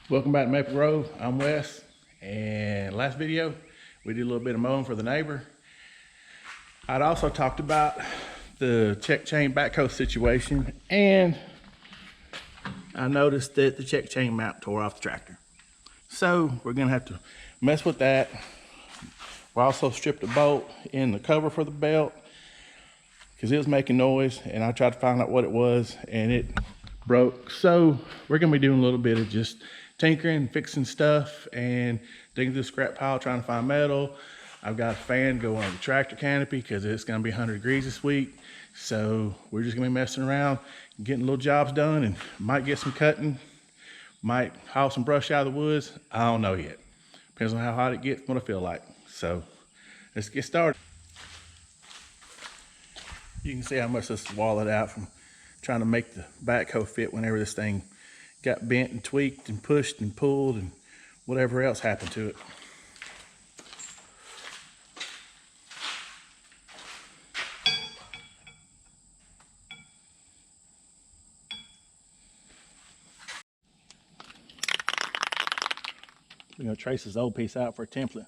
Welcome back to Maple Grove. I'm Wes, and last video we did a little bit of mowing for the neighbor. I'd also talked about the check chain backhoe situation, and I noticed that the check chain mount tore off the tractor. So we're gonna have to mess with that. We also stripped a bolt in the cover for the belt because it was making noise, and I tried to find out what it was, and it broke. So we're gonna be doing a little bit of just tinkering, fixing stuff, and digging through the scrap pile, trying to find metal. I've got a fan going on the tractor canopy because it's gonna be 100 degrees this week. So we're just gonna be messing around, getting little jobs done, and might get some cutting, might haul some brush out of the woods. I don't know yet. Depends on how hot it gets, what I feel like. So let's get started. You can see how much this wallowed out from trying to make the backhoe fit whenever this thing got bent and tweaked and pushed and pulled and whatever else happened to it. We're gonna trace this old piece out for a template.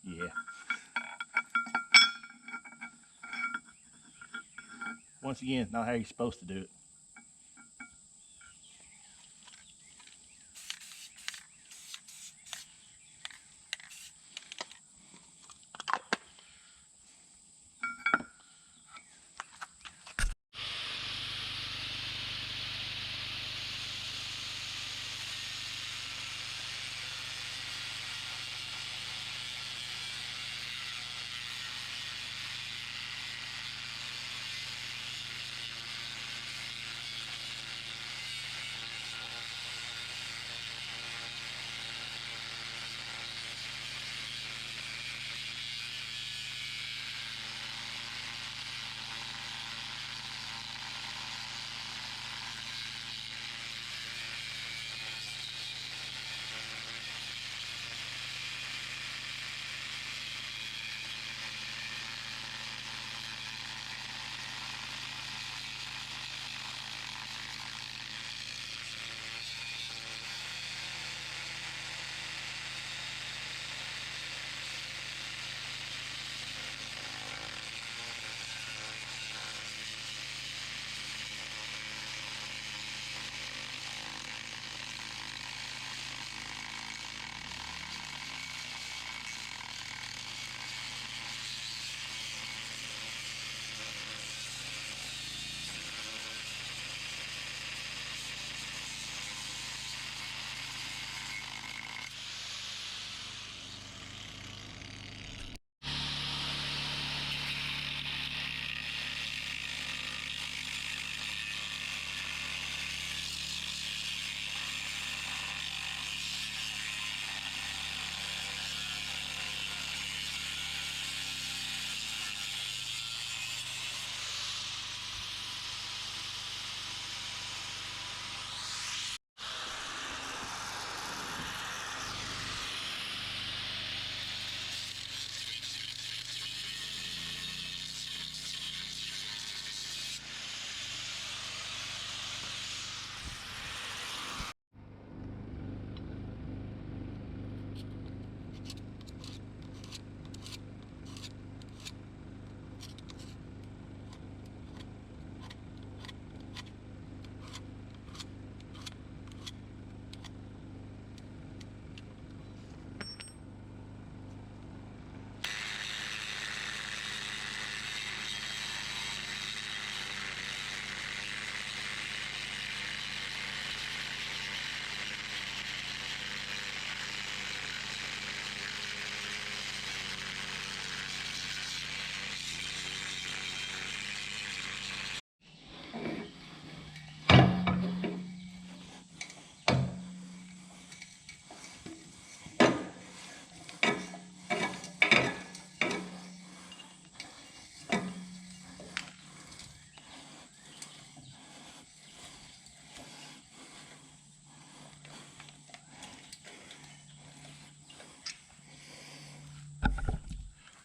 Yeah. Once again, not how you're supposed to do it.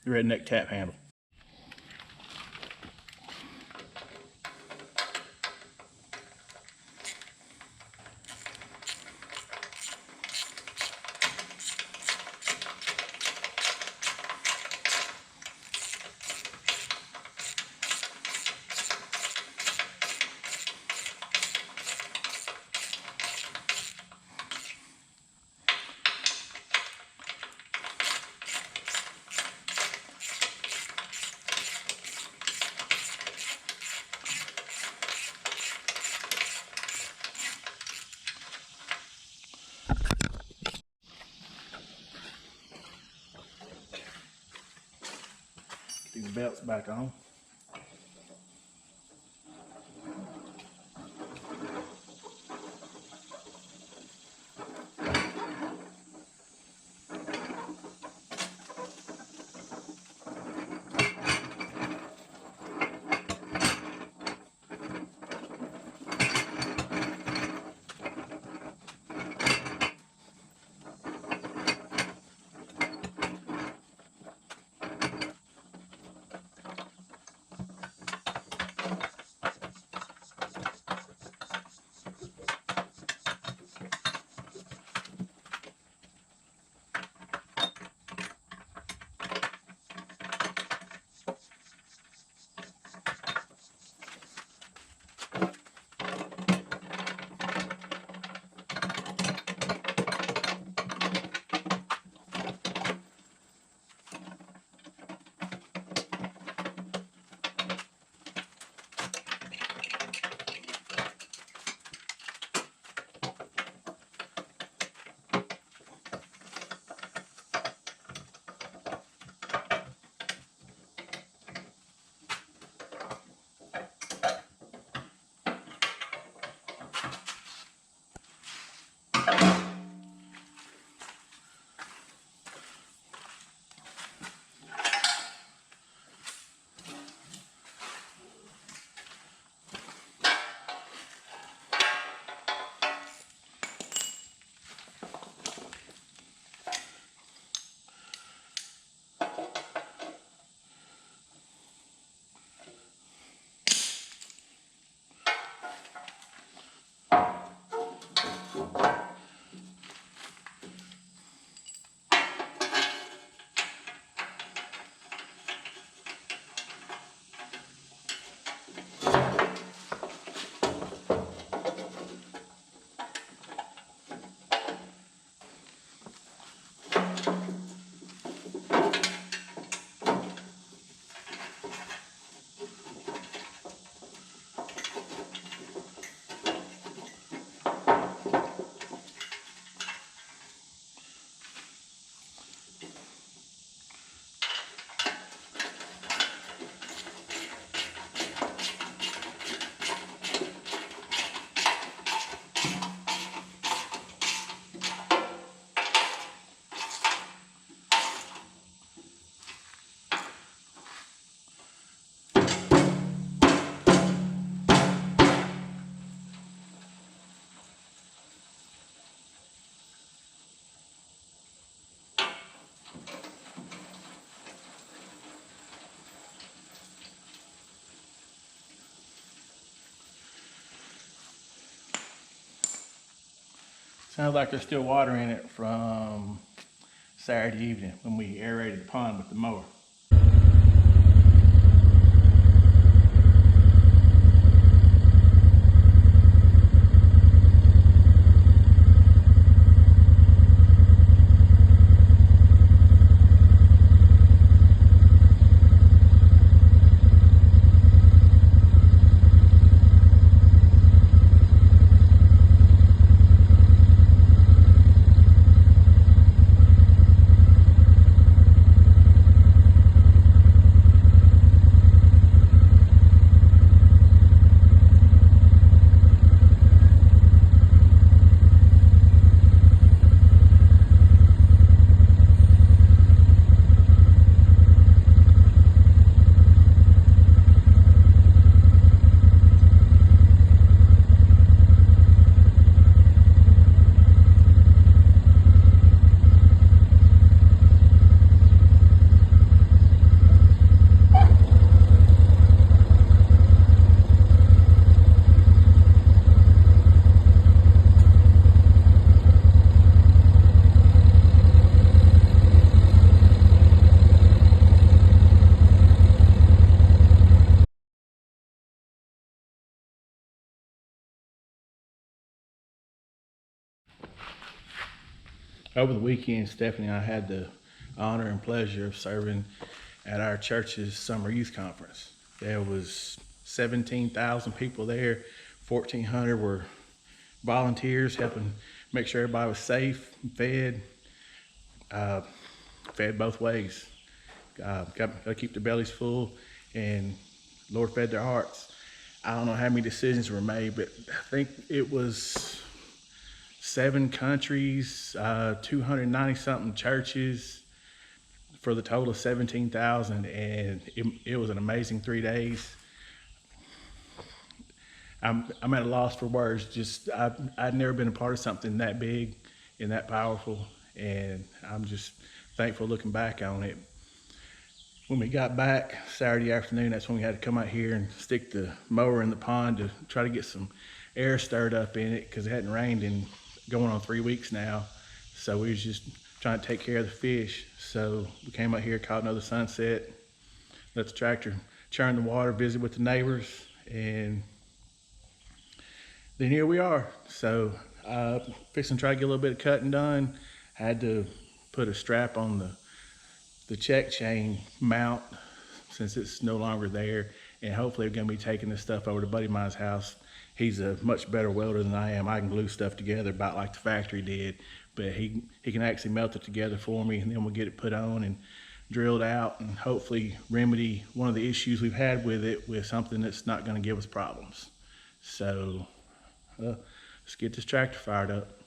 The redneck tap handle. These belts back on. Sounds like there's still water in it from Saturday evening when we aerated the pond with the mower. Over the weekend, Stephanie and I had the honor and pleasure of serving at our church's summer youth conference. There was 17,000 people there. 1,400 were volunteers helping make sure everybody was safe and fed both ways. Got to keep their bellies full, and Lord fed their hearts. I don't know how many decisions were made, but I think it was 7 countries, 290 something churches for the total of 17,000, and it was an amazing 3 days. I'm at a loss for words. Just I'd never been a part of something that big and that powerful, and I'm just thankful looking back on it. When we got back Saturday afternoon, that's when we had to come out here and stick the mower in the pond to try to get some air stirred up in it, because it hadn't rained in going on 3 weeks now. So we was just trying to take care of the fish. So we came out here, caught another sunset, let the tractor churn the water, visit with the neighbors, and then here we are. So fixing to try to get a little bit of cutting done. Had to put a strap on the check chain mount since it's no longer there, and hopefully we're gonna be taking this stuff over to Buddy of mine's house. He's a much better welder than I am. I can glue stuff together about like the factory did, but he can actually melt it together for me, and then we'll get it put on and drilled out, and hopefully remedy one of the issues we've had with it with something that's not gonna give us problems. So let's get this tractor fired up.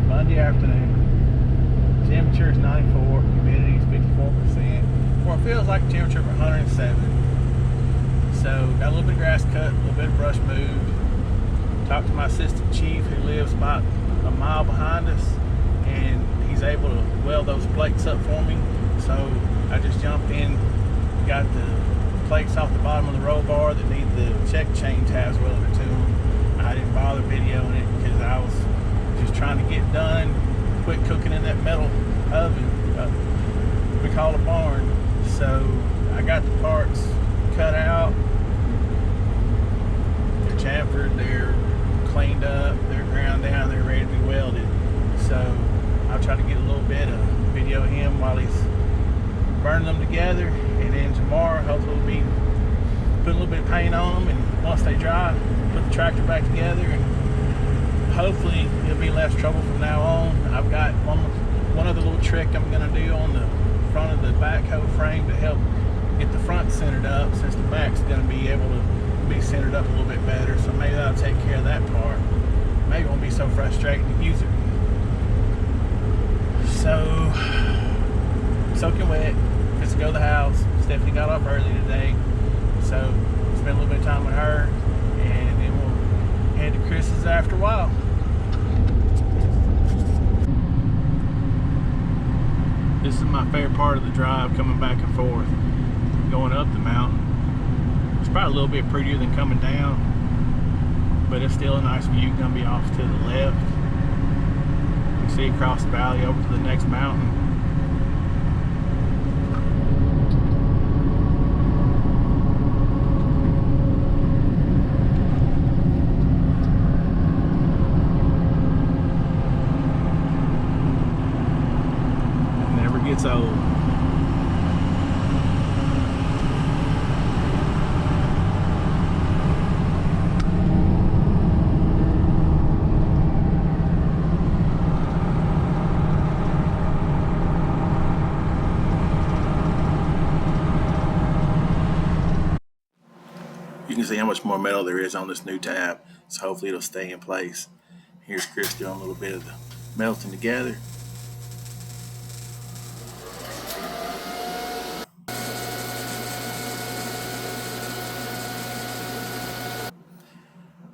Monday afternoon, temperature's 94, humidity's 54%. Or it feels like a temperature of 107. So got a little bit of grass cut, a little bit of brush moved. Talked to my assistant chief who lives about a mile behind us, and he's able to weld those plates up for me. So I just jumped in, got the plates off the bottom of the roll bar that need the check chain tabs welded to them. I didn't bother videoing it because I was just trying to get done, quit cooking in that metal oven we call a barn. So I got the parts cut out, they're chamfered, they're cleaned up, they're ground down, they're ready to be welded. So I'll try to get a little bit of video of him while he's burning them together, and then tomorrow hopefully we'll be putting a little bit of paint on them, and once they dry, put the tractor back together, and hopefully it'll be less trouble from now on. I've got one other little trick I'm going to do on the front of the backhoe frame to help get the front centered up, since the back's going to be able to be centered up a little bit better. So maybe that'll take care of that part. Maybe it won't be so frustrating to use it. So soaking wet, just to go to the house. Stephanie got off early today, so spend a little bit of time with her, and then we'll head to Chris's after a while. This is my favorite part of the drive, coming back and forth, going up the mountain. It's probably a little bit prettier than coming down, but it's still a nice view. Gonna be off to the left. You can see across the valley over to the next mountain. It's old. see how much more metal there is on this new tab, so hopefully it'll stay in place. Here's Chris doing a little bit of the melting together.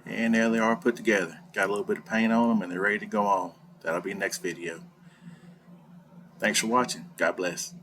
And there they are put together. Got a little bit of paint on them and they're ready to go on. That'll be next video. Thanks for watching. God bless.